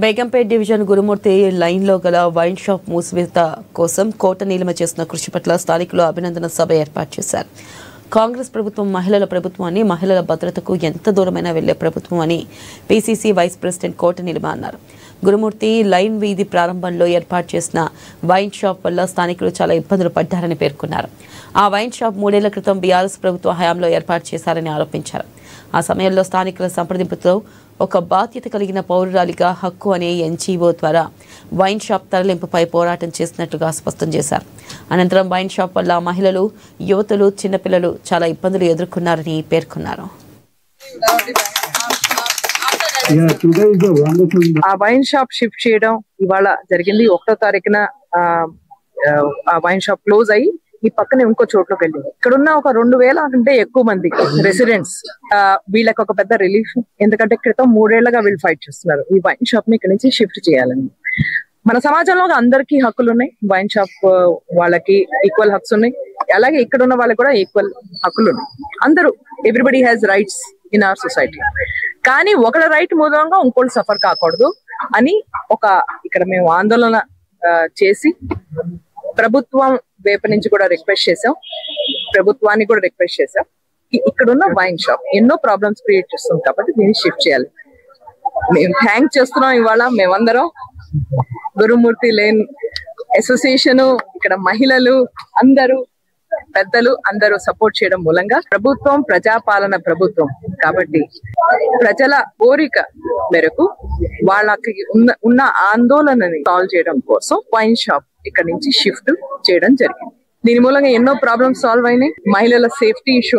Begumpet division గురుమూర్తి లైన్లో గల wine shop మూసివేత కోసం కోట నీలిమ చేసిన కృషి పట్ల స్థానికులు అభినందన సభ ఏర్పాటు చేశారు. కాంగ్రెస్ ప్రభుత్వం మహిళల ప్రభుత్వం అని, మహిళల భద్రతకు ఎంత దూరమైనా వెళ్లే ప్రభుత్వం అని పీసీసీ వైస్ ప్రెసిడెంట్ కోట నీలిమ అన్నారు. గురుమూర్తి లైన్ వీధి ప్రారంభంలో ఏర్పాటు చేసిన వైన్ షాప్ వల్ల స్థానికులు చాలా ఇబ్బందులు పడ్డారని పేర్కొన్నారు. ఆ వైన్ షాప్ 3 ఏళ్ల క్రితం బీఆర్ఎస్ ప్రభుత్వ హయాంలో ఏర్పాటు చేశారని ఆరోపించారు. ఆ సమయంలో స్థానికుల సంప్రదింపుతో ఒక బాధ్యత కలిగిన పౌరురాలిగా హక్కు అనే ఎన్జీఓ ద్వారా వైన్ షాప్ తరలింపుపై పోరాటం చేసినట్లుగా స్పష్టం చేశారు. అనంతరం వైన్ షాప్ వల్ల మహిళలు, యువతులు, చిన్నపిల్లలు చాలా ఇబ్బందులు ఎదుర్కొన్నారని పేర్కొన్నారు. ఆ వైన్ షాప్ షిఫ్ట్ చేయడం ఇవాళ జరిగింది. 1వ తారీఖున ఆ వైన్ షాప్ క్లోజ్ అయ్యి ఈ పక్కన ఇంకో చోట్లోకి వెళ్ళింది. ఇక్కడ ఉన్న ఒక 2000 కంటే ఎక్కువ మంది రెసిడెంట్స్ వీళ్ళకి ఒక పెద్ద రిలీఫ్. ఎందుకంటే క్రితం 3 ఏళ్లుగా వీళ్ళు ఫైట్ చేస్తున్నారు ఈ వైన్ షాప్ ని ఇక్కడ నుంచి షిఫ్ట్ చేయాలని. మన సమాజంలో అందరికీ హక్కులు ఉన్నాయి. వైన్ షాప్ వాళ్ళకి ఈక్వల్ హక్స్ ఉన్నాయి. అలాగే ఇక్కడ ఉన్న వాళ్ళకి కూడా ఈక్వల్ హక్కులు ఉన్నాయి. అందరూ everybody has rights in our society. కానీ ఒకళ్ళ రైట్ మూలంగా ఇంకోళ్ళు సఫర్ కాకూడదు అని ఇక్కడ మేము ఆందోళన చేసి ప్రభుత్వం వైపు నుంచి కూడా రిక్వెస్ట్ చేసాం, ప్రభుత్వాన్ని కూడా రిక్వెస్ట్ చేసాం. ఇక్కడున్న వైన్ షాప్ ఎన్నో ప్రాబ్లమ్స్ క్రియేట్ చేస్తుంది కాబట్టి దీన్ని షిఫ్ట్ చేయాలి. మేము థ్యాంక్ చేస్తున్నాం. ఇవాళ మేమందరం గురుమూర్తి లేన్ అసోసియేషన్, ఇక్కడ మహిళలు అందరూ, పెద్దలు అందరూ సపోర్ట్ చేయడం మూలంగా ప్రభుత్వం ప్రజాపాలన ప్రభుత్వం కాబట్టి ప్రజల కోరిక మేరకు వాళ్ళకి ఉన్న ఆందోళనని సాల్వ్ చేయడం కోసం వైన్ షాప్ ఇక్కడ నుంచి షిఫ్ట్ చేయడం జరిగింది. దీని మూలంగా ఎన్నో ప్రాబ్లమ్స్ సాల్వ్ అయినాయి. మహిళల సేఫ్టీ ఇష్యూ